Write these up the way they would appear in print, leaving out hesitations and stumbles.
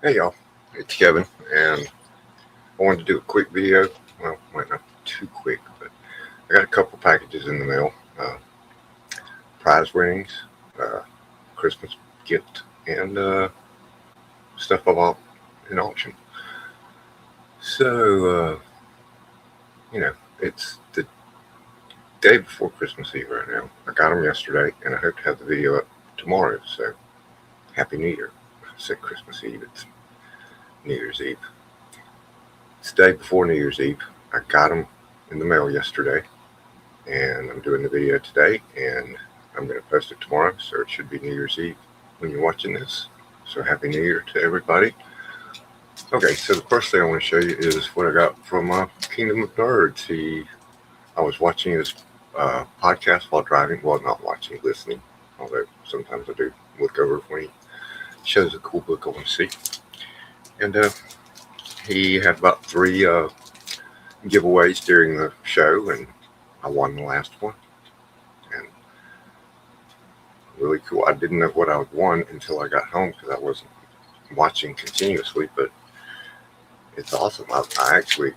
Hey y'all, it's Kevin, and I wanted to do a quick video. Well, might not too quick, but I got a couple packages in the mail. Prize winnings, uh, Christmas gift, and stuff I bought in auction. So, it's the day before Christmas Eve right now. I got them yesterday, and I hope to have the video up tomorrow. So, Happy New Year. I said Christmas Eve, it's New Year's Eve. It's the day before New Year's Eve. I got them in the mail yesterday, and I'm doing the video today, and I'm going to post it tomorrow, so it should be New Year's Eve when you're watching this. So Happy New Year to everybody. Okay, so the first thing I want to show you is what I got from Kingdom of Nerds. I was watching his podcast while driving. Well, not watching, listening, although sometimes I do look over when he shows a cool book I want to see. And he had about 3 giveaways during the show, and I won the last one. And really cool. I didn't know what I would won until I got home because I wasn't watching continuously, but it's awesome. I actually,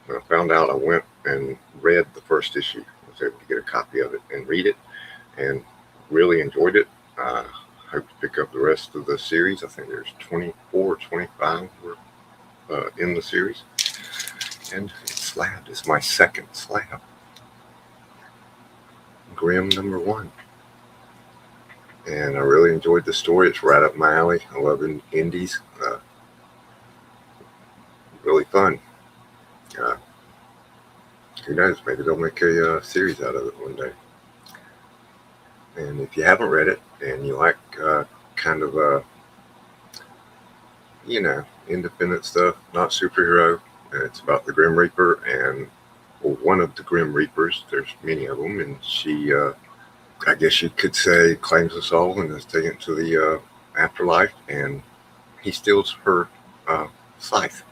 when I found out, I went and read the first issue. I was able to get a copy of it and read it, and really enjoyed it. I hope to pick up the rest of the series. I think there's 24 or 25 in the series. And it's slabbed. It's my second slab. Grimm #1. And I really enjoyed the story. It's right up my alley. I love indies. Really fun. Who knows? Maybe they'll make a series out of it one day. And if you haven't read it and you like kind of independent stuff, not superhero, and it's about the Grim Reaper and one of the Grim Reapers. There's many of them, and she, I guess you could say, claims a soul and is taken to the afterlife, and he steals her scythe,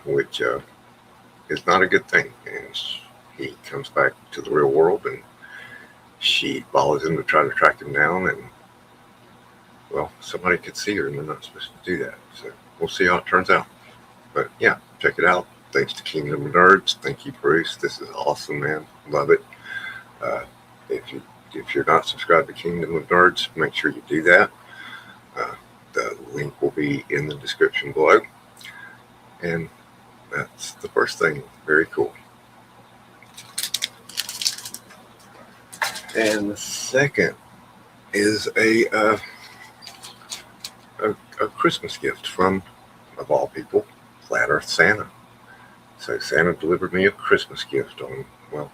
which is not a good thing. And he comes back to the real world, and she follows him to try to track him down, and well, somebody could see her, and they're not supposed to do that. So we'll see how it turns out. But yeah, check it out. Thanks to Kingdom of Nerds. Thank you, Bruce. This is awesome, man. Love it. If you're not subscribed to Kingdom of Nerds, make sure you do that. The link will be in the description below. And that's the first thing. Very cool. And the second is a Christmas gift from, of all people, Flat Earth Santa. So Santa delivered me a Christmas gift on, well,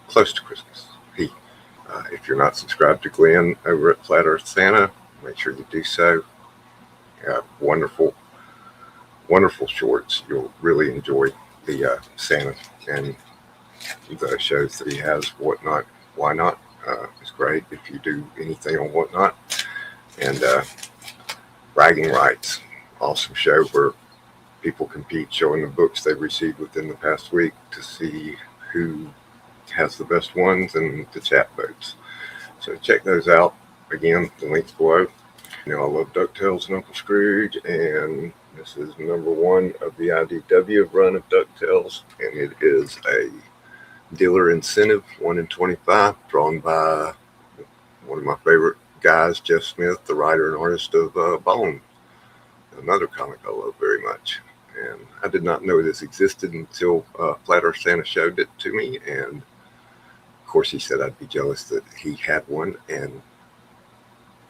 close to Christmas. If you're not subscribed to Glenn over at Flat Earth Santa, make sure you do so. Wonderful, wonderful shorts. You'll really enjoy the Santa and the shows that he has. Whatnot, Why Not? It's great if you do anything on Whatnot. And Bragging Rights, awesome show where people compete showing the books they've received within the past week to see who has the best ones and the chat votes. So check those out. Again, the link's below. I love DuckTales and Uncle Scrooge, and this is #1 of the IDW run of DuckTales, and it is a dealer incentive, 1 in 25, drawn by one of my favorite guys, Jeff Smith, the writer and artist of Bone, another comic I love very much. And I did not know this existed until Flat Earth Santa showed it to me, and of course he said I'd be jealous that he had one, and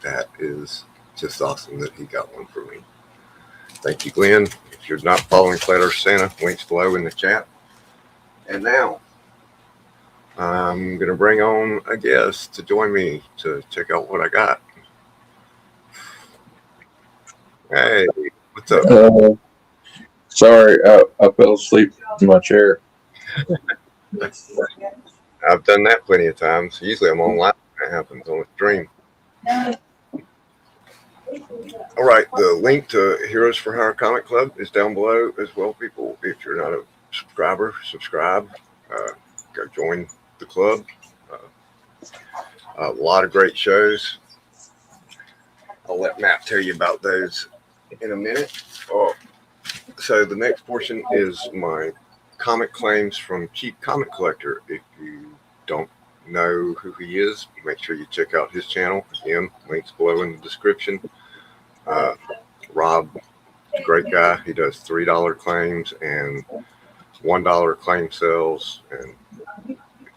that is just awesome that he got one for me. Thank you, Glenn. If you're not following Flat Earth Santa, links below in the chat. And now I'm going to bring on a guest to join me to check out what I got. Hey, what's up? Sorry, I fell asleep in my chair. I've done that plenty of times. Usually I'm on live when that happens on a stream. All right, the link to Heroes for Hire Comic Club is down below as well, people. If you're not a subscriber, subscribe. Go join the club. A lot of great shows. I'll let Matt tell you about those in a minute. Oh, so the next portion is my comic claims from Cheap Comic Collector. If you don't know who he is, make sure you check out his channel. Again, links below in the description. Rob, great guy. He does $3 claims and $1 claim sales, and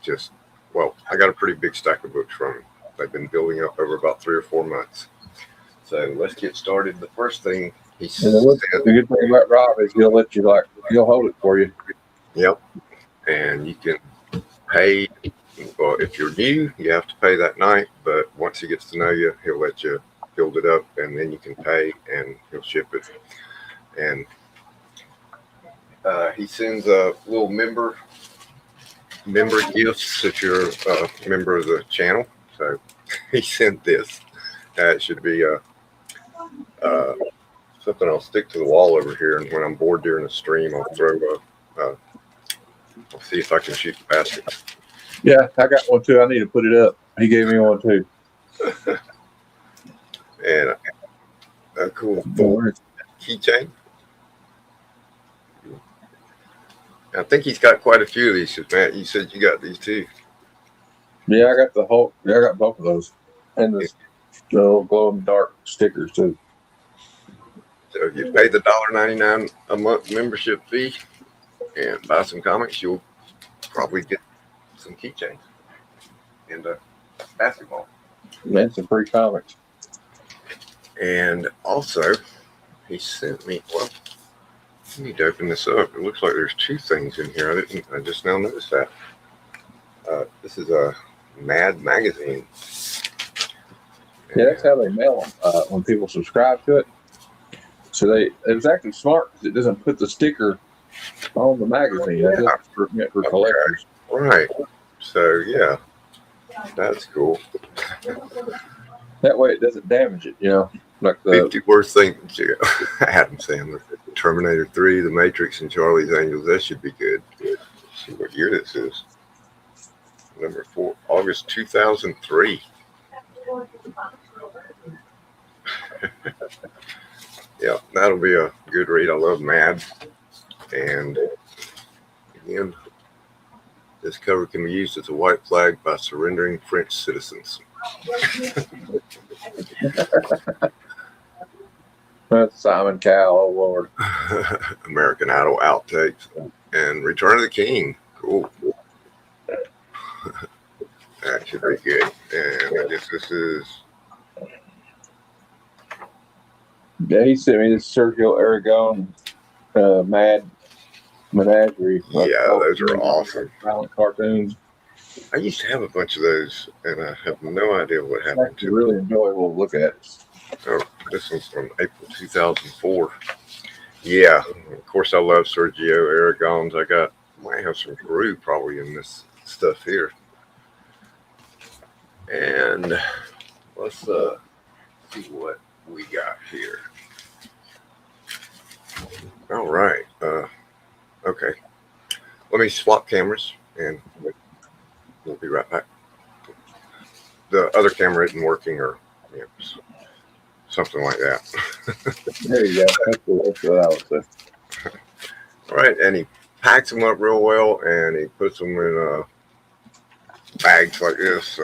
just, well, I got a pretty big stack of books from him. They've been building up over about 3 or 4 months. So let's get started. The first thing he said. The good thing about Rob is he'll let you he'll hold it for you. Yep. And you can pay. Well, if you're new, you have to pay that night. But once he gets to know you, he'll let you build it up, and then you can pay, and he'll ship it. And he sends a little member gifts if you're a member of the channel. So he sent this. It should be something I'll stick to the wall over here, and when I'm bored during the stream, I'll throw I'll see if I can shoot the basket. Yeah, I got one too. I need to put it up. He gave me one too. And a cool keychain. I think he's got quite a few of these. Matt, you said you got these too. Yeah, I got the whole. Yeah, I got both of those, and the little glow in the dark stickers too. So if you pay the $1.99 a month membership fee and buy some comics, you'll probably get some keychains and a basketball. And some free comics. And also, he sent me. Well, I need to open this up. It looks like there's 2 things in here. I just now noticed that. This is a Mad magazine. Yeah, that's how they mail them when people subscribe to it. So it was actually smart because it doesn't put the sticker on the magazine. That's meant for collectors. Right. So yeah, that's cool. That way it doesn't damage it, Like the 50 worst things. Adam Sandler, Terminator 3, The Matrix, and Charlie's Angels. That should be good. Let's see what year this is. Number 4, August 2003. Yeah, that'll be a good read. I love Mad. And again, this cover can be used as a white flag by surrendering French citizens. That's Simon Cowell, oh Lord. American Idol outtakes and Return of the King. Cool. That should be good. And I guess this is. Yeah, he sent me this Sergio Aragon Mad Menagerie. Yeah, those are awesome. Violent cartoons. I used to have a bunch of those, and I have no idea what happened to them. Really enjoyable to look at. Oh, this one's from April 2004. Yeah, of course I love Sergio Aragon's. Might have some Gru probably in this stuff here. And let's see what we got here. All right. Okay. Let me swap cameras and we'll be right back. The other camera isn't working or something like that. There you go. That's what I was saying. All right. And he packs them up real well and he puts them in bags like this.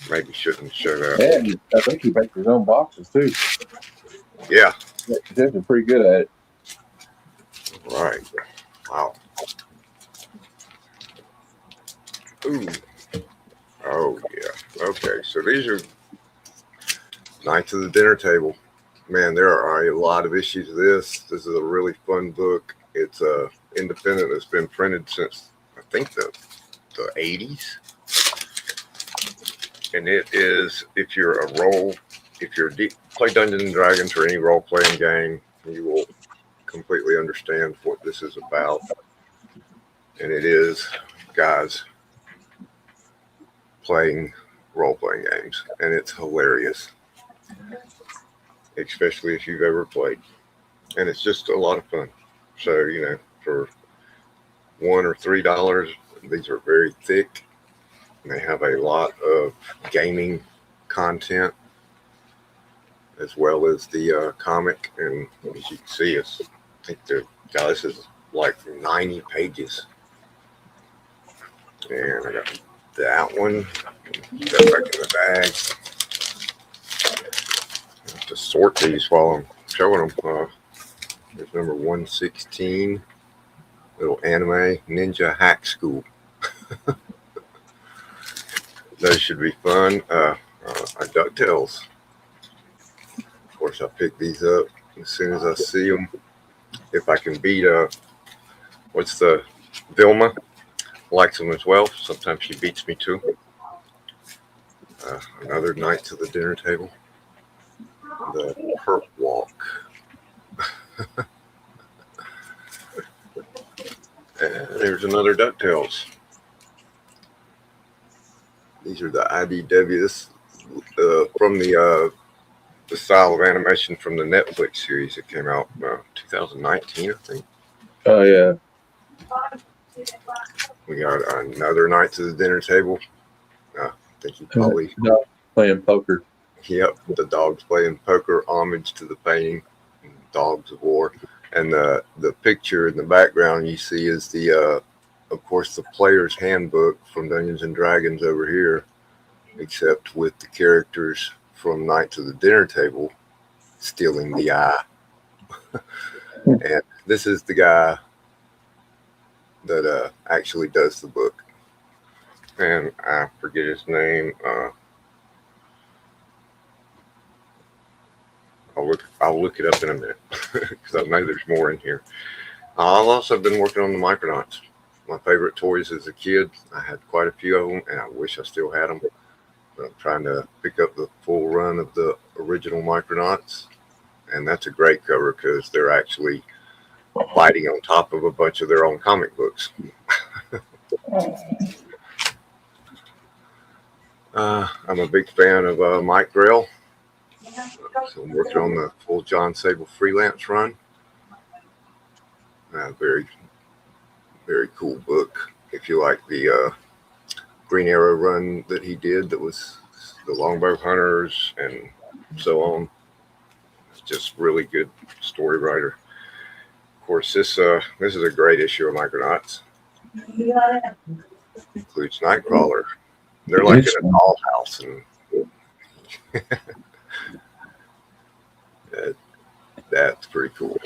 Maybe shouldn't show that. And I think he makes his own boxes too. Yeah. He's pretty good at it. Right. Wow. Ooh. Oh, yeah. Okay. So these are Knights of the Dinner Table. Man, there are a lot of issues of this. This is a really fun book. It's independent. It's been printed since, I think, the 80s. And it is, if you play Dungeons and Dragons or any role-playing game, you will completely understand what this is about. And it is guys playing role-playing games. And it's hilarious. Especially if you've ever played. And it's just a lot of fun. So, for $1 or $3, these are very thick. And they have a lot of gaming content. as well as the comic. And as you can see, I think this is like 90 pages. And I got that one. Put that back in the bag. I have to sort these while I'm showing them. There's number 116, little anime ninja hack school. Those should be fun. DuckTales. Of course, I pick these up as soon as I see them. If I can beat what's the Vilma likes them as well. Sometimes she beats me too. Another Knights of the Dinner Table. The Perp Walk. And there's another DuckTales. These are the IDW. From the style of animation from the Netflix series that came out 2019, I think. Oh yeah. We got another Knights of the Dinner Table. I think you probably playing poker. Yep, the dogs playing poker, homage to the painting, Dogs of War. And the picture in the background you see is of course, the player's handbook from Dungeons and Dragons over here, except with the characters from Knights of the Dinner Table stealing the eye. And this is the guy that actually does the book. And I forget his name. I'll look it up in a minute because I know there's more in here. I've also been working on the Micronauts. My favorite toys as a kid. I had quite a few of them, and I wish I still had them. But I'm trying to pick up the full run of the original Micronauts, and that's a great cover because they're actually fighting on top of a bunch of their own comic books. I'm a big fan of Mike Grell. So I'm working on the full John Sable freelance run. Very, very cool book. If you like the Green Arrow run that he did, that was the Longbow Hunters and so on. It's just really good story writer. Of course, this is a great issue of Micronauts. Includes Nightcrawler. They're like in a dollhouse, and that's pretty cool.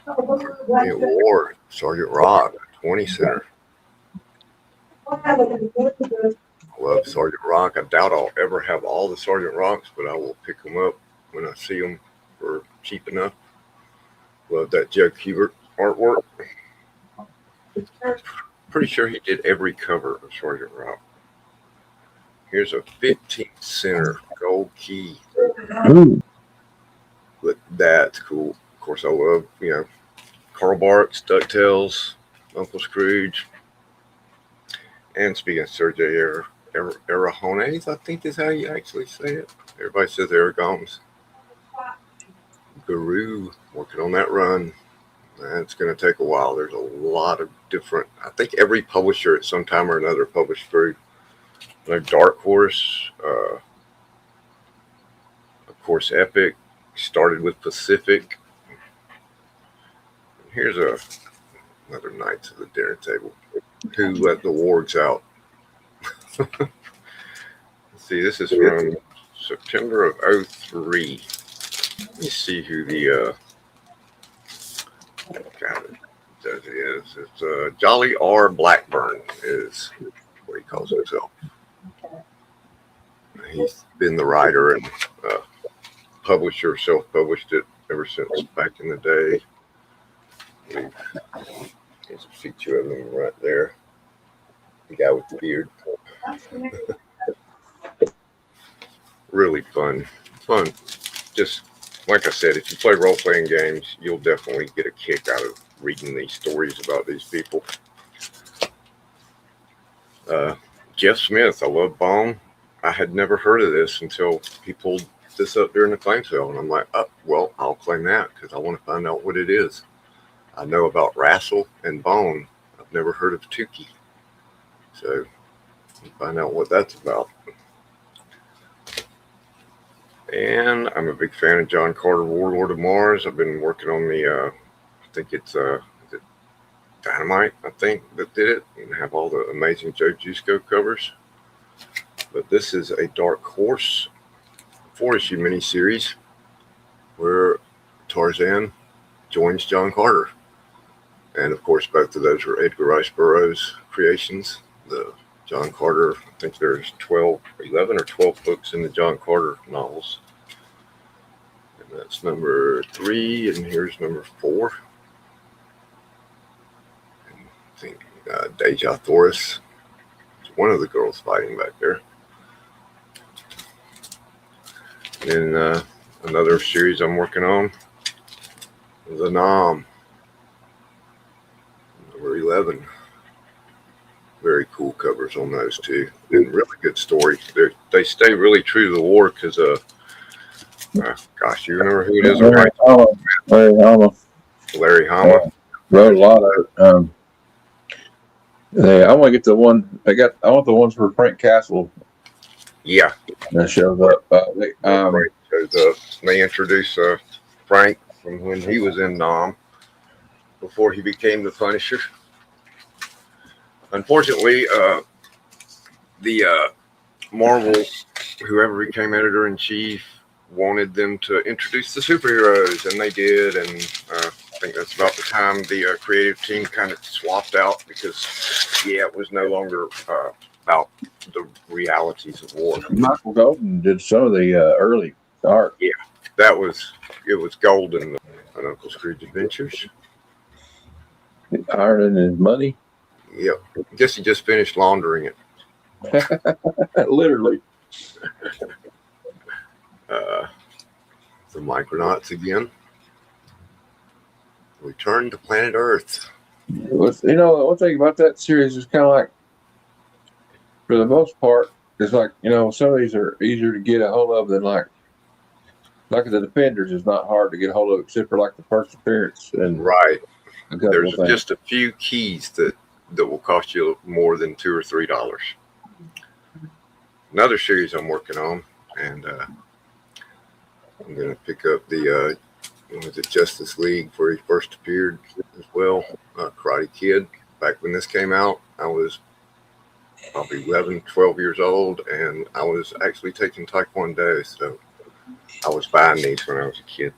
War, Sergeant Rock, 20 Center. I love Sergeant Rock. I doubt I'll ever have all the Sergeant Rocks, but I will pick them up when I see them for cheap enough. Love that Joe Kubert artwork. Pretty sure he did every cover of Sergeant Rock. Here's a 15th Center gold key. But that's cool. Of course, I love, Carl Barks, DuckTales, Uncle Scrooge. And speaking of Sergei Aragones, I think is how you actually say it. Everybody says Aragones. Guru, working on that run. It's going to take a while. There's a lot of different, I think every publisher at some time or another published through. Dark Horse, of course, Epic, started with Pacific. Here's another Knights of the Dinner Table. Who let the wargs out? See, this is from September of 03. Let me see who the is. It's Jolly R. Blackburn is what he calls himself. He's been the writer and publisher, self-published it ever since back in the day. There's a picture of him right there. The guy with the beard. Really fun. Just like I said, if you play role-playing games, you'll definitely get a kick out of reading these stories about these people. Jeff Smith, I love Baum. I had never heard of this until he pulled this up during the claim sale, and I'm like, oh, well, I'll claim that because I want to find out what it is. I know about Rassel and Bone. I've never heard of Tukey. So find out what that's about. And I'm a big fan of John Carter, Warlord of Mars. I've been working on the, I think it's Dynamite, I think, that did it, and have all the amazing Joe Jusko covers. But this is a Dark Horse 4-issue miniseries where Tarzan joins John Carter. And of course, both of those are Edgar Rice Burroughs creations. The John Carter, I think there's 11 or 12 books in the John Carter novels. And that's number 3, and here's number 4. And I think Deja Thoris is one of the girls fighting back there. And then another series I'm working on, The Nom, number 11. Very cool covers on those two, and really good story. They stay really true to the war because, gosh, you remember who it is? Larry Hama. Larry Hama wrote a lot of it. I want to get the one. I want the ones for Frank Castle. Yeah, that shows up. Frank shows up. They introduce Frank from when he was in Nom before he became the Punisher. Unfortunately, the Marvel, whoever became editor-in-chief, wanted them to introduce the superheroes, and they did. And I think that's about the time the creative team kind of swapped out because, it was no longer about the realities of war. Michael Golden did some of the early art. Yeah, it was golden on Uncle Scrooge Adventures. Ironing his money. Yep. I guess he just finished laundering it. Literally. The Micronauts again. Return to planet Earth. One thing about that series is kind of like, for the most part, it's like, some of these are easier to get a hold of than like the Defenders is not hard to get a hold of except for like the first appearance. And right. There's just a few keys that will cost you more than $2 or $3. Another series I'm working on, and I'm going to pick up the Justice League where he first appeared as well, Karate Kid. Back when this came out, I was probably 11, 12 years old, and I was actually taking Taekwondo, so I was buying these when I was a kid.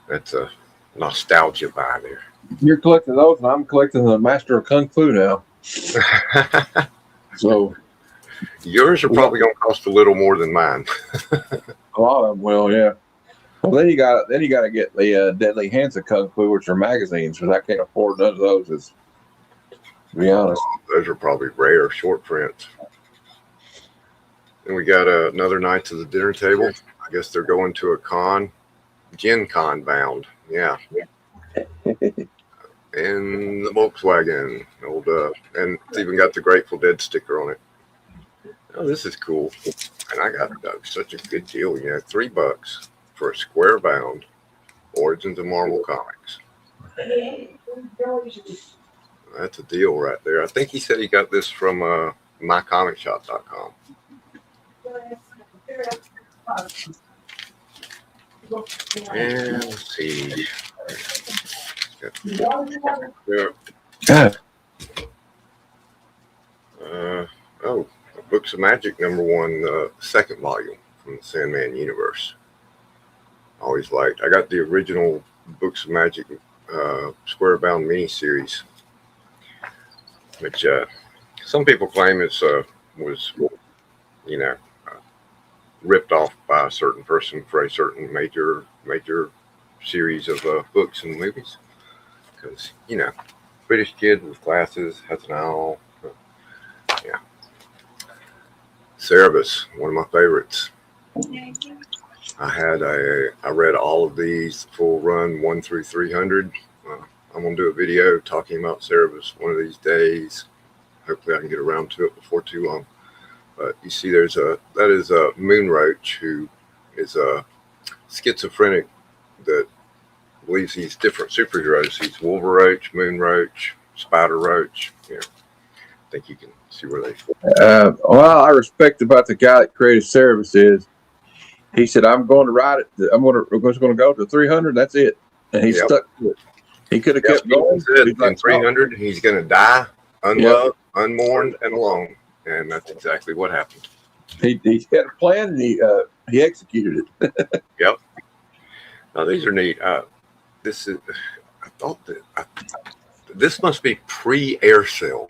That's a nostalgia buy there. You're collecting those, and I'm collecting the Master of Kung Fu now. So yours are probably going to cost a little more than mine. A lot of them will, yeah. Well, then you got to get the Deadly Hands of Kung Fu, which are magazines, because I can't afford none of those. To be honest, those are probably rare short prints. And we got another Knights of the Dinner Table. I guess they're going to a con, Gen Con bound. Yeah. And the Volkswagen, and it's even got the Grateful Dead sticker on it. Oh, this is cool. And I got such a good deal. $3 for a square bound Origins of Marvel Comics. That's a deal right there. I think he said he got this from mycomicshop.com. And let's see. Books of Magic #1, second volume from the Sandman universe. Always liked. I got the original Books of Magic square bound miniseries, which some people claim was ripped off by a certain person for a certain major series of books and movies. Because, British kid with glasses, has an owl. Yeah. Cerebus, one of my favorites. I read all of these, full run, 1 through 300. I'm going to do a video talking about Cerebus one of these days. Hopefully I can get around to it before too long. But you see that is a Moonroach, who is a schizophrenic that believes he's different superheroes. He's Wolveroach, Moonroach, Spider Roach. I think you can see where they. What I respect about the guy that created Cerebus is he said, I'm going to ride it. I'm just going to go to 300. That's it. And he stuck to it. He could have kept going. In 300, he's going to die unloved, unmourned, and alone. And that's exactly what happened. He had a plan, and he executed it. Yep. Now, these are neat. This is, I thought that this must be pre-Aircell,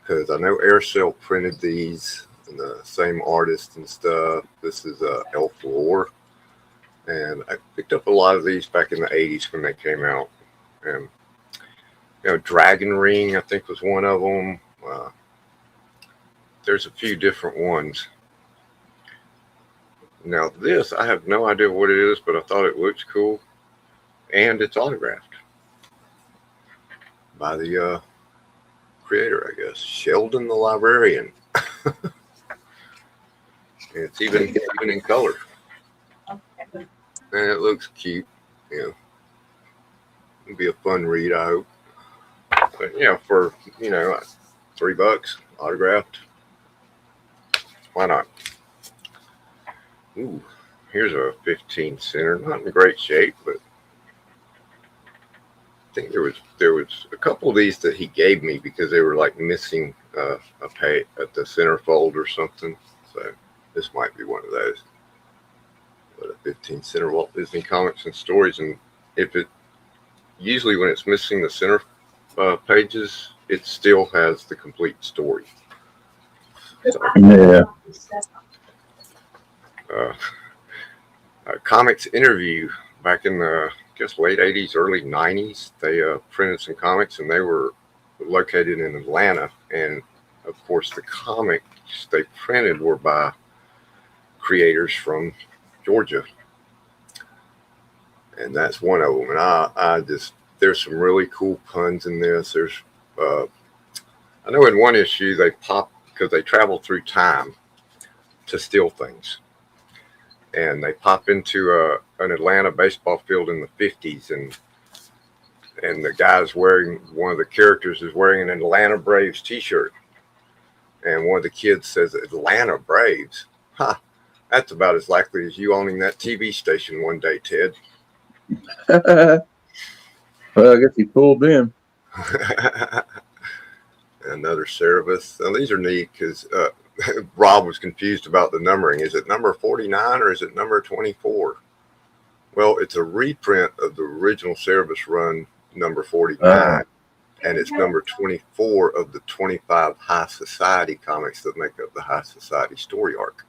because I know Aircell printed these, and the same artist and stuff. This is Elf Lore. And I picked up a lot of these back in the 80s when they came out. And, Dragon Ring, I think, was one of them. There's a few different ones. Now, this, I have no idea what it is, but I thought it looks cool. And it's autographed by the creator, I guess, Sheldon the Librarian. It's even in color. And it looks cute. It'll be a fun read, I hope. But for $3 autographed, why not? Ooh, here's a 15 center, not in great shape, but I think there was a couple of these that he gave me because they were like missing a page at the centerfold or something. So this might be one of those. But a 15 center Walt Disney Comics and Stories, and usually when it's missing the center pages, it still has the complete story. So, Yeah. Comics Interview back in the late 80s, early 90s. They printed some comics, and they were located in Atlanta. And of course, the comics they printed were by creators from Georgia, and that's one of them. And I just, there's some really cool puns in this. There's I know in one issue they pop because they travel through time to steal things, and they pop into an Atlanta baseball field in the 50s, and the guy's wearing, one of the characters is wearing an Atlanta Braves t-shirt, and one of the kids says, Atlanta Braves? Ha! That's about as likely as you owning that TV station one day, Ted. Well, I guess he pulled in. Another Cerebus. Now, these are neat because Rob was confused about the numbering. Is it number 49 or is it number 24? Well, it's a reprint of the original Cerebus run, number 49, and it's number 24 of the 25 High Society comics that make up the High Society story arc.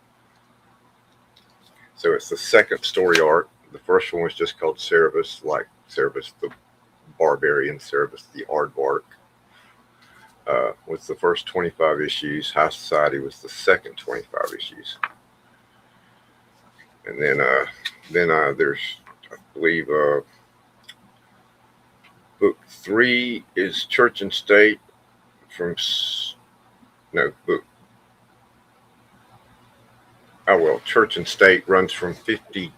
So it's the second story arc. The first one was just called Cerebus, like Cerebus the Barbarian, Cerebus the Aardvark. Was the first 25 issues. High Society was the second 25 issues. And then there's, I believe, book 3 is Church and State from, Church and State runs from 51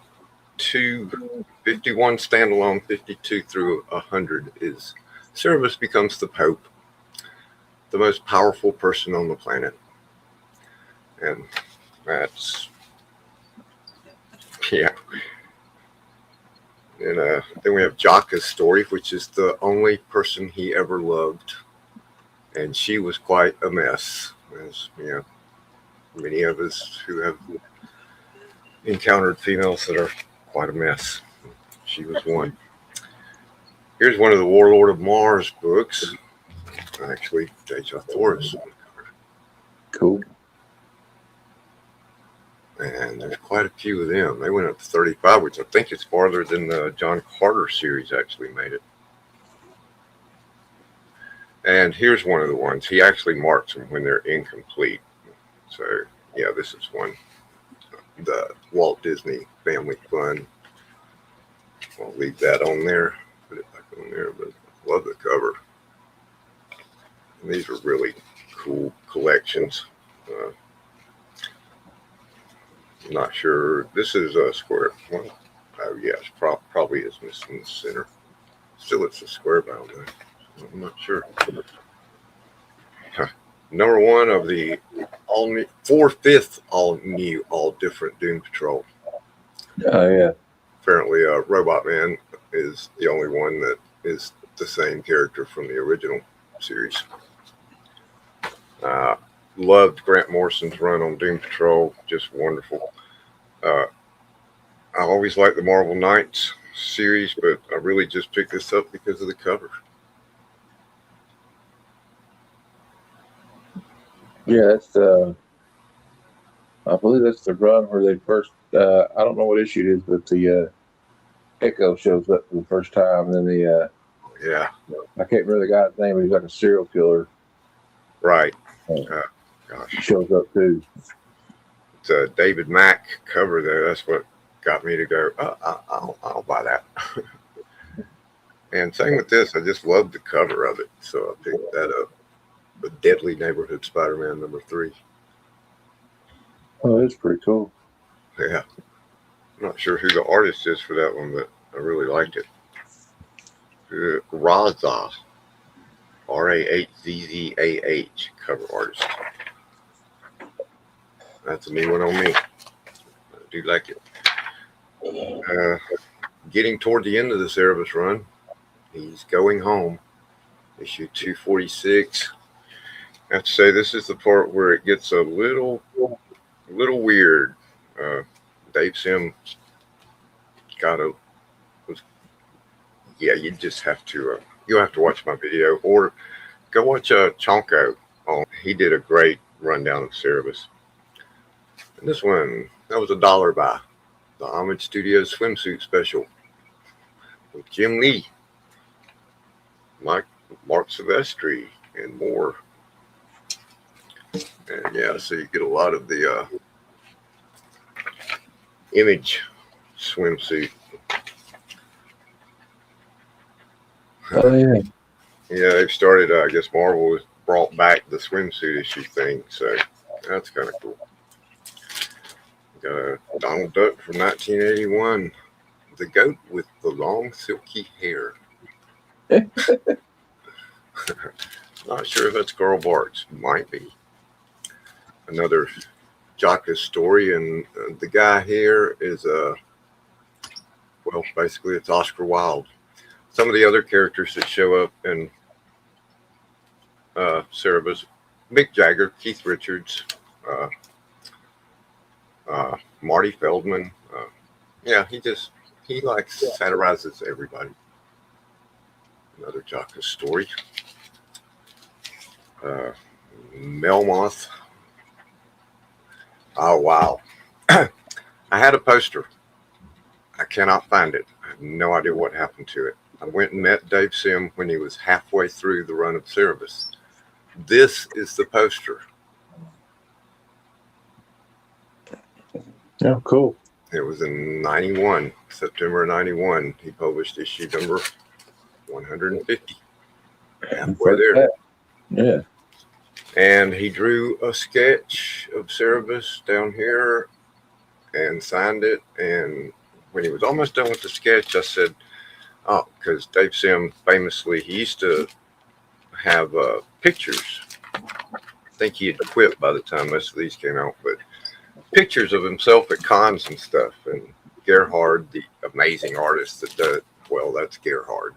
standalone, 52 through 100 is Cerebus becomes the Pope, the most powerful person on the planet. And that's, yeah. And then we have Jaka's story, which is the only person he ever loved. And she was quite a mess, as many of us who have encountered females that are quite a mess. She was one. Here's one of the Warlord of Mars books. Actually, Deja Thoris. Cool. And there's quite a few of them. They went up to 35, which I think is farther than the John Carter series actually made it. And here's one of the ones. He actually marks them when they're incomplete. So, yeah, this is one. The Walt Disney Family Fun. I'll leave that on there. Put it back on there, but I love the cover. And these are really cool collections. I'm not sure. This is a square. Well, oh, yes, probably is missing the center. Still, it's a square bound though. I'm not sure. Number 1 of the 4/5 all new, all different Doom Patrol. Oh yeah. Apparently, Robot Man is the only one that is the same character from the original series. Uh, Loved Grant Morrison's run on Doom Patrol, just wonderful. I always liked the Marvel Knights series, but I really just picked this up because of the cover. Yeah, that's I believe that's the run where they first. I don't know what issue it is, but the Echo shows up for the first time. And then Yeah, I can't remember the guy's name. But he's like a serial killer. right. Uh, Gosh, shows up too. it's a David Mack cover there. That's what got me to go. I'll buy that. And same with this. I just loved the cover of it, so I picked that up. The Deadly Neighborhood Spider-Man #3. Oh, that's pretty cool. Yeah, I'm not sure who the artist is for that one, but I really liked it. Raza, Rahzzah, cover artist. That's a new one on me. I do like it. Getting toward the end of the Cerebus run, he's going home. Issue 246. I have to say, this is the part where it gets a little weird. Dave Sim you just have to, you'll have to watch my video or go watch Chonko. He did a great rundown of Cerebus. And this one, that was $1 buy. The Homage Studios swimsuit special with Jim Lee, Mark Silvestri, and more. And yeah, so you get a lot of the Image swimsuit. Oh yeah. Yeah, they've started. I guess Marvel has brought back the swimsuit issue thing, so that's kind of cool. Got Donald Duck from 1981, the goat with the long silky hair. Not sure if that's Carl Barks. Might be. Another Jocka's story, and the guy here is basically it's Oscar Wilde. Some of the other characters that show up in Cerebus, Mick Jagger, Keith Richards, Marty Feldman. Yeah, he likes satirizes everybody. Another Jocka's story. Melmoth. Oh wow! I had a poster. I cannot find it. I have no idea what happened to it. I went and met Dave Sim when he was halfway through the run of Cerebus. This is the poster. Oh, cool. It was in 91, September 91. He published issue number 150. Halfway there. Yeah. And he drew a sketch of Cerebus down here and signed it. And when he was almost done with the sketch, I said, oh, because Dave Sim famously, he used to have pictures. I think he had quit by the time most of these came out, but pictures of himself at cons and stuff. And Gerhard, the amazing artist that did, well, that's Gerhard,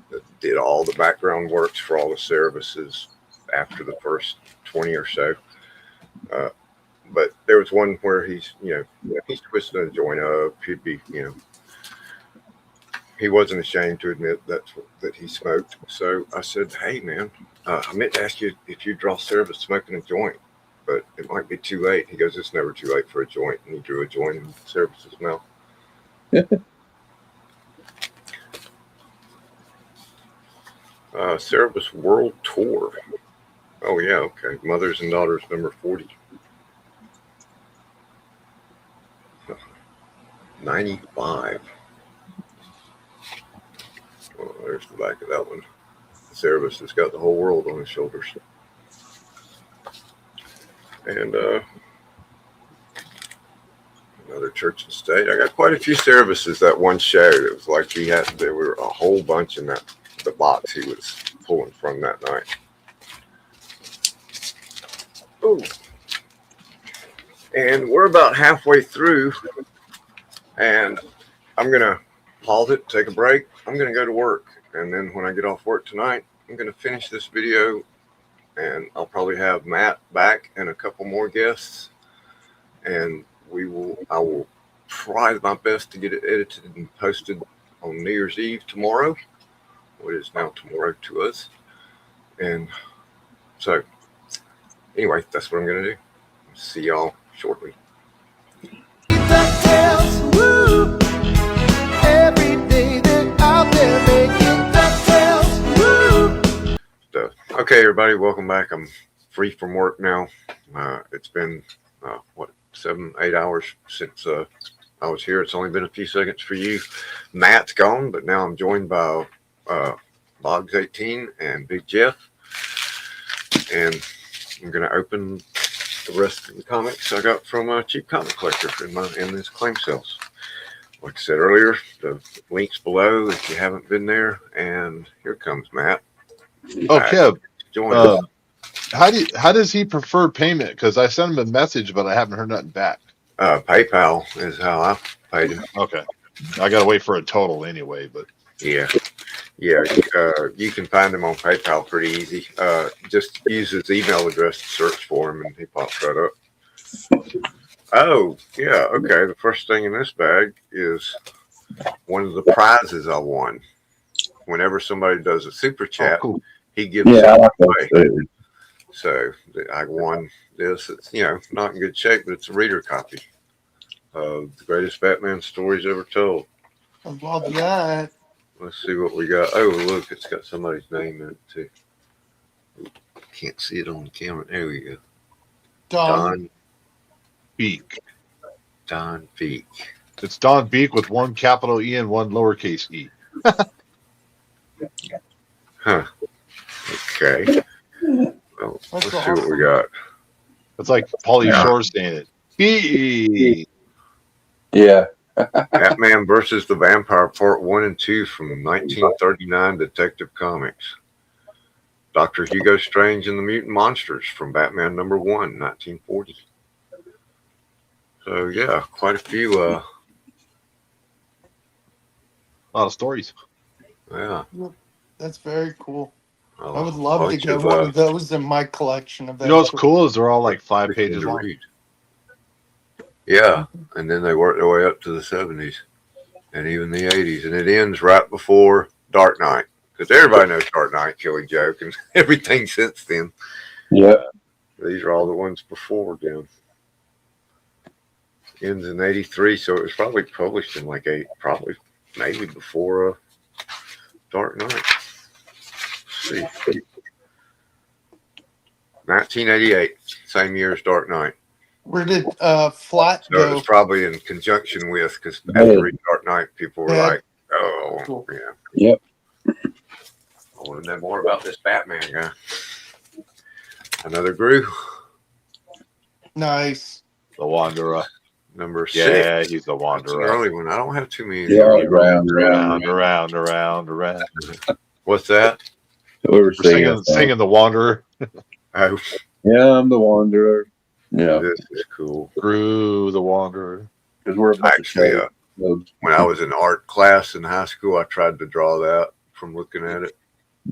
that did all the background works for all the Cerebuses after the first 20 or so. But there was one where he's twisting a joint up. He'd be, he wasn't ashamed to admit that he smoked. So I said, hey, man, I meant to ask you if you draw Cerebus smoking a joint, but it might be too late. He goes, it's never too late for a joint. And he drew a joint in Cerebus's mouth. Cerebus World Tour. Oh, yeah, okay. Mothers and Daughters number 40. 95. Oh, there's the back of that one. Cerebus has got the whole world on his shoulders. And another Church and State. I got quite a few Cerebuses that one show. It was like there were a whole bunch in the box he was pulling from that night. Oh. And we're about halfway through And I'm going to pause it, take a break. I'm going to go to work. And then when I get off work tonight, I'm going to finish this video. And I'll probably have Matt back and a couple more guests. And I will try my best to get it edited and posted on New Year's Eve tomorrow. What is now tomorrow to us. And so, anyway, that's what I'm going to do. See y'all shortly. Okay, everybody, welcome back. I'm free from work now. It's been, 7, 8 hours since I was here. It's only been a few seconds for you. Matt's gone, but now I'm joined by Boggs18 and Big Jeff. And I'm going to open the rest of the comics I got from a cheap comic collector in this claim sales. Like I said earlier, the link's below if you haven't been there. And here comes Matt. Okay. Join us. How does he prefer payment? Because I sent him a message, but I haven't heard nothing back. PayPal is how I paid him. Okay. I got to wait for a total anyway, but. Yeah. You can find him on PayPal pretty easy. Just use his email address to search for him, and he pops right up. Oh, yeah. Okay. The first thing in this bag is one of the prizes I won. Whenever somebody does a super chat, cool. he gives it away. So I won this. It's, not in good shape, but it's a reader copy of the greatest Batman stories ever told. I love that. Let's see what we got. Oh, look, it's got somebody's name in it, too. Can't see it on the camera. There we go. Don Beek. Don Beek. It's Don Beek with one capital E and one lowercase e. Huh. Okay. Well, let's see what we got. It's like Pauly Shore saying it. B. Yeah. Batman versus the Vampire Part 1 and 2 from 1939 Detective Comics. Dr. Hugo Strange and the Mutant Monsters from Batman number 1, 1940. So, yeah, quite a few. A lot of stories. Yeah. That's very cool. I would love to get one of those in my collection. You know what's cool is they're all like 5 pages long. Read. Yeah, and then they work their way up to the 70s and even the 80s, and it ends right before Dark Knight, because everybody knows Dark Knight, Killing Joke, and everything since then. Yeah. These are all the ones before them. Ends in 83, so it was probably published in maybe before Dark Knight. Let's see. 1988, same year as Dark Knight. Where did Flat So go? it was probably in conjunction with, because after reading Dark Knight, people were like, oh, Cool. yeah. Yep. I want to know more about this Batman guy. Another Gru. Nice. The Wanderer. Number 6. Yeah, he's the That's an Wanderer. early one. I don't have too many. Yeah, around. Around. What's that? We were Singing the Wanderer. Oh, Yeah, I'm the Wanderer. Yeah. this is cool. Gru the Wanderer. Because we're Actually, when I was in art class in high school, I tried to draw that from looking at it.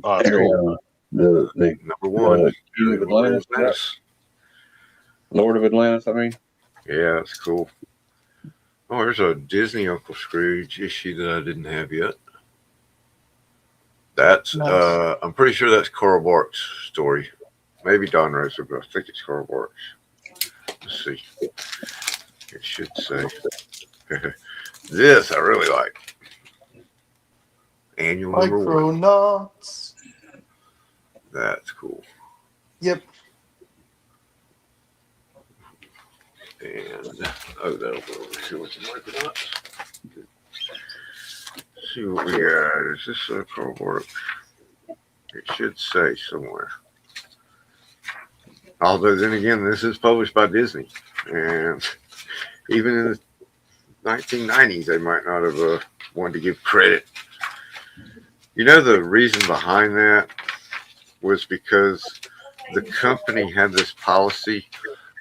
Oh, that's cool. The Number 1. King of Atlantis. Lord of Atlantis, I mean. Yeah, it's cool. Oh, there's a Disney Uncle Scrooge issue that I didn't have yet. That's, Nice. I'm pretty sure that's Carl Barks' story. Maybe Don Rosa, but I think it's Carl Barks. Let's see. It should say. This I really like. Annual number 1. Micronauts. That's cool. Yep. And that'll go over here with the Micronauts. See what we got. Is this a Carl Barks? It should say somewhere. Although then again, this is published by Disney, and even in the 1990s, they might not have wanted to give credit. You know, the reason behind that was because the company had this policy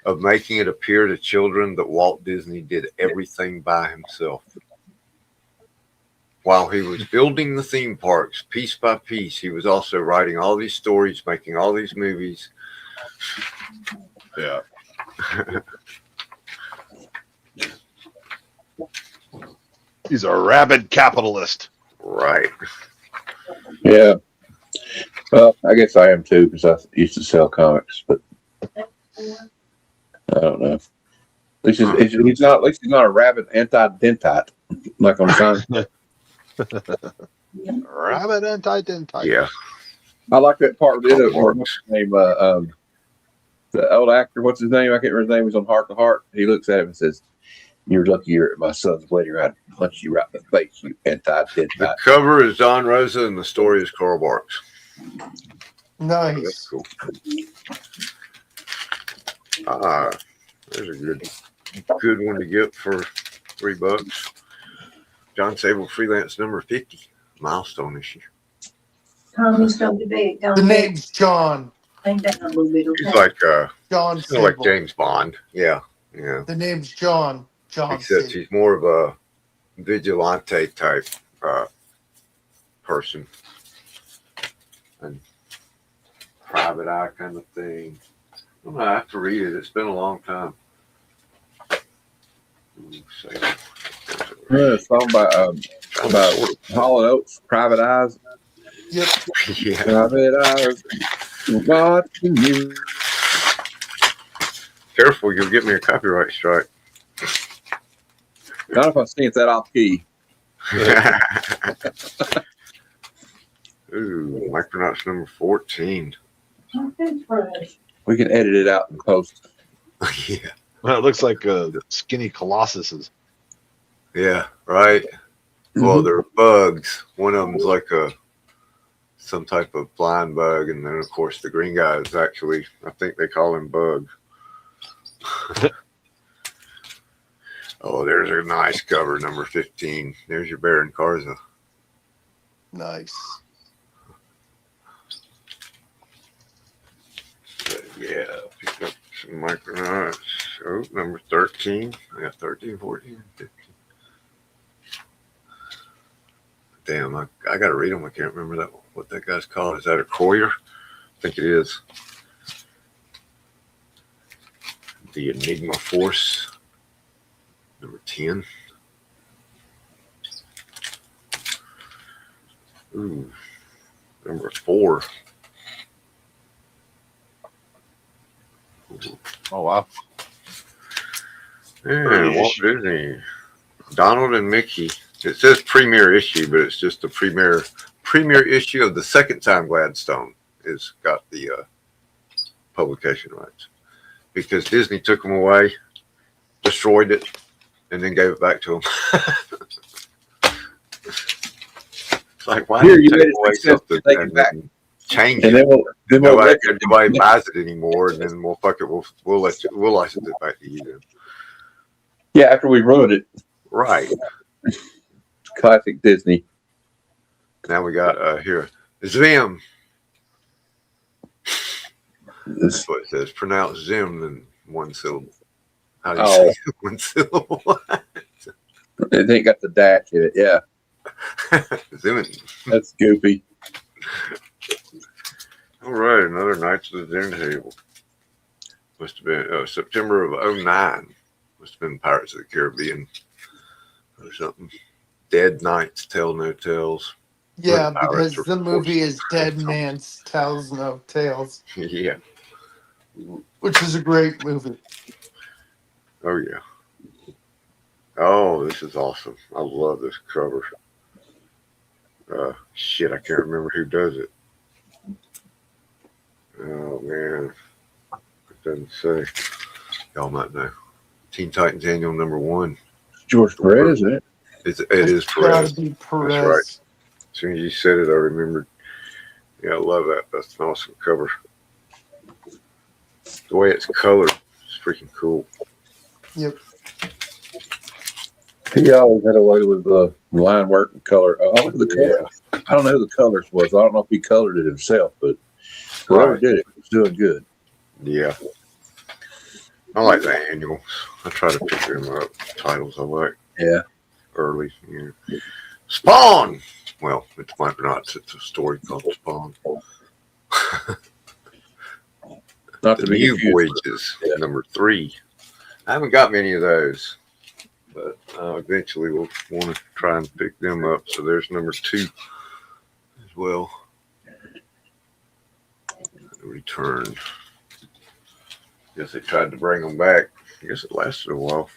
of making it appear to children that Walt Disney did everything by himself. While he was building the theme parks piece by piece, he was also writing all these stories, making all these movies. Yeah. He's a rabid capitalist. Right. Yeah. Well, I guess I am too because I used to sell comics, but I don't know. At least he's not. At least he's not a rabid anti-dentite like on sign. Rabid anti-dentite. Yeah. I like that part. What's his name? The old actor. What's his name? I can't remember his name. He's on Heart to Heart. He looks at him and says, "You're lucky you're at my son's wedding. I'd punch you right in the face, you anti-dentite." The cover is Don Rosa and the story is Carl Barks. Nice. That's cool. Ah, there's a good one to get for $3. John Sable Freelance number 50. Milestone this year. Tommy's going to bed. The name's John. Think that a little bit. He's like John kind of like Sable. James Bond. Yeah. Yeah. The name's John. John Except Sable. he's more of a vigilante type person. And private eye kind of thing. I'm gonna have to read it. It's been a long time. A song about Hall and Oates, Private Eyes. Yep. Yeah. Private Eyes watching you. Careful, you'll get me a copyright strike. Not if I sing it that off key. Ooh, Micronauts number 14. We can edit it out and post. Yeah. Well, it looks like skinny colossuses. Yeah, right. Well, they're bugs. One of them's like some type of blind bug, and then of course the green guy is actually, I think they call him Bug. Oh, there's a nice cover, number 15. There's your Baron Karza. Nice. But yeah, picked up some Micronauts. Oh, number 13. I got 13, 14, 15. Damn, I got to read them. I can't remember what that guy's called. Is that a Courier? I think it is. The Enigma Force, number 10. Ooh, number 4. Oh, wow. Yeah, Walt Disney. Donald and Mickey. It says premiere issue, but it's just the premiere issue of the second time Gladstone has got the publication rights. Because Disney took them away, destroyed it, and then gave it back to them. It's like, why did you take away something and then change it? Nobody buys it anymore, and then we'll license it back to you then. Yeah, after we ruined it. Right. Classic Disney. Now we got here Zim. That's what it says. Pronounce Zim in one syllable. How do you say one syllable? It ain't got the dash in it. Yeah. Zim. That's goofy. All right, another Knights of the Dinner Table. Must have been September of 2009. Must have been Pirates of the Caribbean or something. Dead Knights Tell No Tales. Yeah, because the movie is Dead Man's Tells No Tales. Yeah. Which is a great movie. Oh, yeah. Oh, this is awesome. I love this cover. Shit, I can't remember who does it. Oh, man. It doesn't say. Y'all might know. Teen Titans Annual number 1. George Perez, isn't it? It is Perez. Gotta be Perez. That's right. As soon as you said it, I remembered. Yeah, I love that. That's an awesome cover. The way it's colored is freaking cool. Yep. He always had a way with the line work and color. I don't know who the colors was. I don't know if he colored it himself, but whoever did it was doing good. Yeah. I like the annuals. I try to pick them up. Titles I like Yeah. early. Yeah. Spawn! Well, it's Micronauts. It's a story called Spawn. Not The to be New confused. Voyages, Yeah. number 3. I haven't got many of those, but eventually we'll want to try and pick them up. So there's number 2 as well. Return. Guess they tried to bring them back. I guess it lasted a while.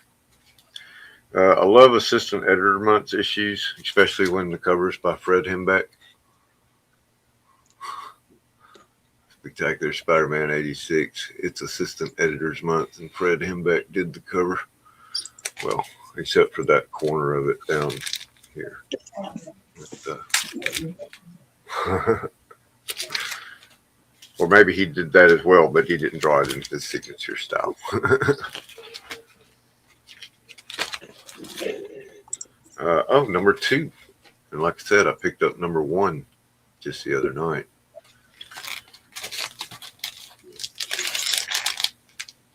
I love Assistant Editor Month's issues, especially when the cover's by Fred Hembeck. Spectacular Spider-Man 86. It's Assistant Editors Month, and Fred Hembeck did the cover. Well, except for that corner of it down here. But, or maybe he did that as well, but he didn't draw it in his signature style. Number 2. And like I said, I picked up number 1 just the other night.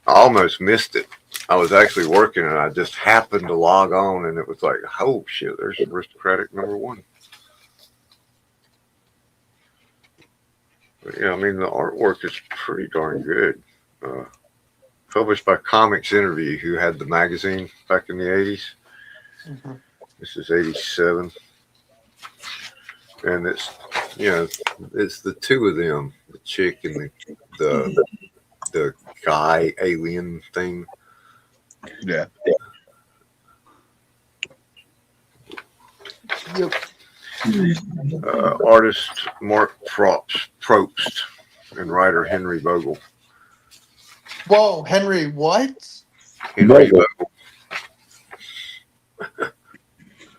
I almost missed it. I was actually working and I just happened to log on and it was like, oh shit, there's Aristocratic number 1. But yeah, I mean, the artwork is pretty darn good. Published by Comics Interview, who had the magazine back in the 80s. Mm-hmm. This is 87. And it's, it's the 2 of them, the chick and the guy alien thing. Yeah. Yep. Artist Mark Probst and writer Henry Vogel. Whoa, Henry, what? Henry Vogel. Vogel.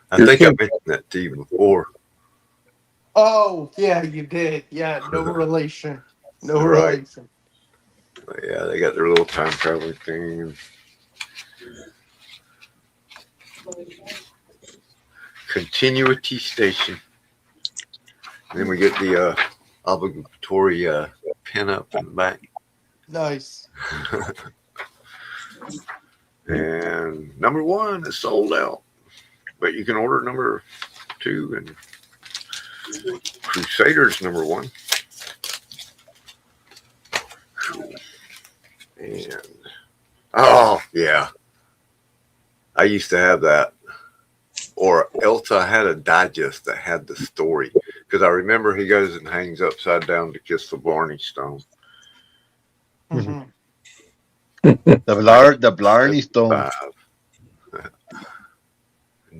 I think I mentioned that to you before. Oh, yeah, you did. Yeah, no relation. No Right. relation. But yeah, they got their little time traveling thing. Continuity Station. And then we get the obligatory pin up in the back. Nice. And number 1 is sold out. But you can order number 2 and Crusaders number 1. And oh yeah, I used to have that, or else I had a digest that had the story because I remember he goes and hangs upside down to kiss the Blarney Stone. Mm-hmm. The Blarney Stone. 5.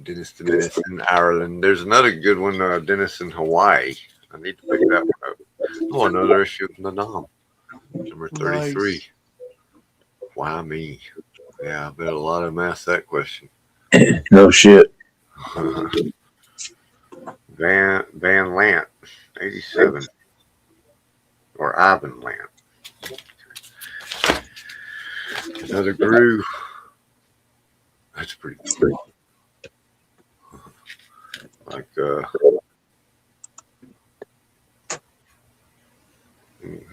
Dennis the Menace in Ireland. There's another good one, Dennis in Hawaii. I need to pick that one up. Oh, another issue of Nanam, number 33. Nice. Why me? Yeah, I bet a lot of them asked that question. No shit. Van Lant, 87. Or Ivan Lant. Another Gru. That's pretty cool. Like,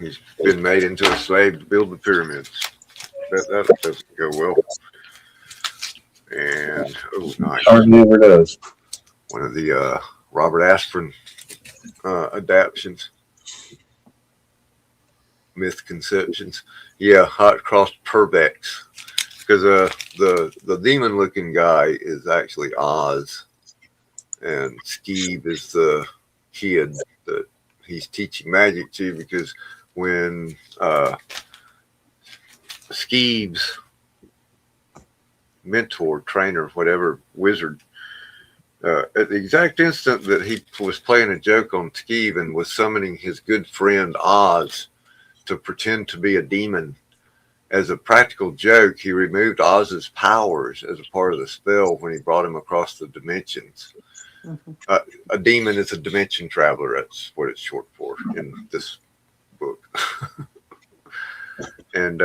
he's been made into a slave to build the pyramids. That doesn't go well. And, oh, nice. Hardly ever does. One of the Robert Asprin adaptions. Myth Conceptions. Yeah, Hot Cross Perbex. Because the demon-looking guy is actually Oz. And Skeeve is the kid that he's teaching magic to, because when Skeeve's mentor, trainer, whatever, wizard, at the exact instant that he was playing a joke on Skeeve and was summoning his good friend Oz to pretend to be a demon, as a practical joke, he removed Oz's powers as a part of the spell when he brought him across the dimensions. Mm-hmm. A demon is a dimension traveler. That's what it's short for in this book. And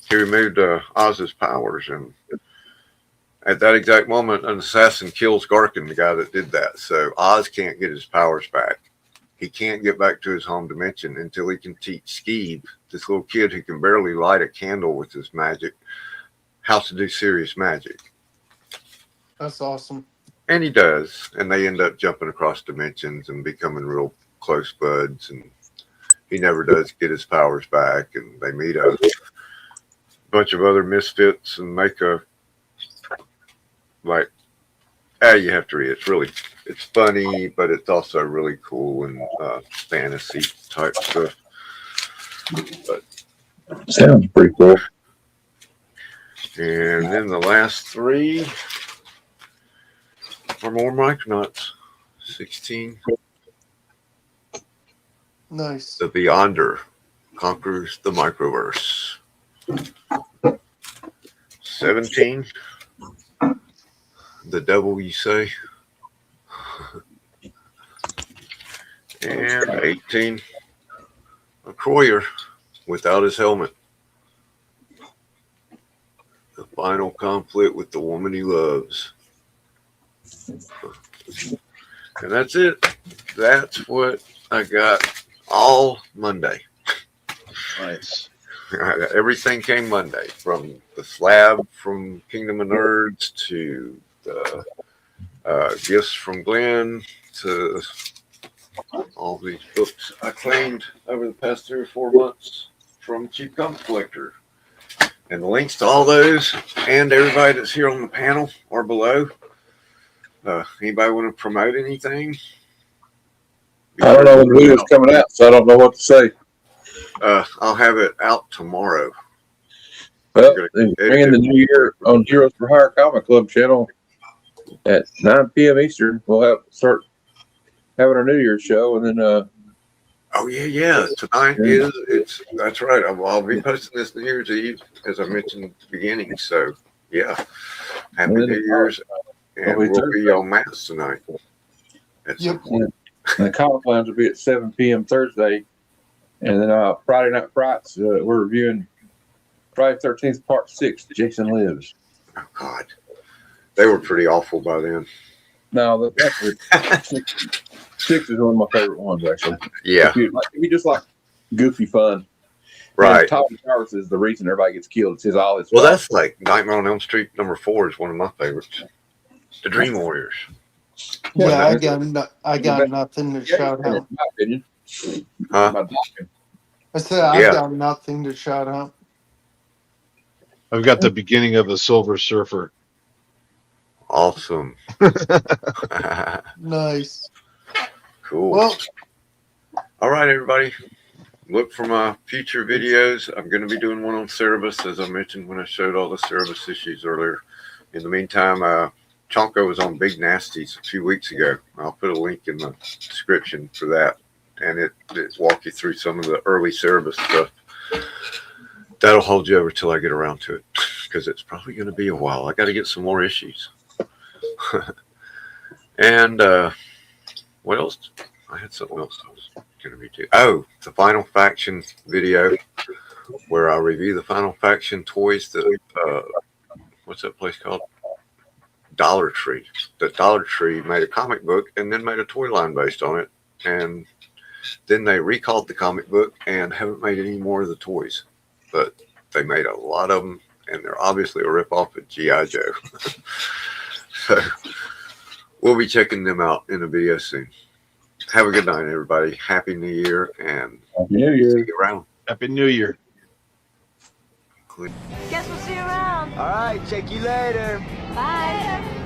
he removed Oz's powers, and at that exact moment, an assassin kills Garkin, the guy that did that. So Oz can't get his powers back. he can't get back to his home dimension until he can teach Skeeb, this little kid who can barely light a candle with his magic, how to do serious magic. That's awesome. And he does. And they end up jumping across dimensions and becoming real close buds. And he never does get his powers back. And they meet a bunch of other misfits and make a, like, you have to read it. It's funny, but it's also really cool and fantasy type stuff. But Sounds pretty cool. and then the last three are more Micronauts. 16. Nice. The Beyonder conquers the microverse. 17. The devil, you say. And 18. A Croyer without his helmet. The final conflict with the woman he loves. And that's it. That's what I got all Monday. Nice. Everything came Monday, from the slab from Kingdom of Nerds to the gifts from Glenn to all these books I claimed over the past 3 or 4 months from Cheap Comic Collector. And the links to all those and everybody that's here on the panel are below. Anybody want to promote anything? I don't know when the video's coming out, so I don't know what to say. I'll have it out tomorrow. Well, bringing the new year on Heroes for Hire Comic Club channel at 9 p.m. Eastern. We'll start having our New Year's show, and then Oh yeah. Tonight that's right. I'll be posting this New Year's Eve, as I mentioned at the beginning. So yeah, happy New Year's, and we'll be on mass tonight. Yep. And the Comic Lounge will be at 7 p.m. Thursday, and then Friday Night Frights. We're reviewing Friday 13th Part 6. Jason Lives. Oh God, they were pretty awful by then. No, that's 6 is one of my favorite ones, actually. Yeah, If you just like goofy fun, right. And Tommy Jarvis is the reason everybody gets killed. It's his all. Well, that's like Nightmare on Elm Street #4 is one of my favorites. The Dream Warriors. Yeah, I got nothing to shout in out. my opinion. Huh? My opinion. I said I Yeah. got nothing to shout out. I've got the beginning of a Silver Surfer. Awesome. Nice. Cool. Well, All right, everybody. Look for my future videos. I'm going to be doing one on Cerebus, as I mentioned when I showed all the Cerebus issues earlier. In the meantime, Chonko was on Big Nasties a few weeks ago. I'll put a link in the description for that, and it walk you through some of the early Cerebus stuff. That'll hold you over till I get around to it, because it's probably going to be a while. I got to get some more issues. And what else? I had something else I was going to be doing. Oh, the Final Faction video, where I review the Final Faction toys that, what's that place called? Dollar Tree. The Dollar Tree made a comic book and then made a toy line based on it. And then they recalled the comic book and haven't made any more of the toys. But they made a lot of them, and they're obviously a ripoff of G.I. Joe. So we'll be checking them out in a video soon. Have a good night, everybody. Happy New Year, and Happy New Year. see you around. Happy New Year. Guess we'll see you around. All right, check you later. Bye.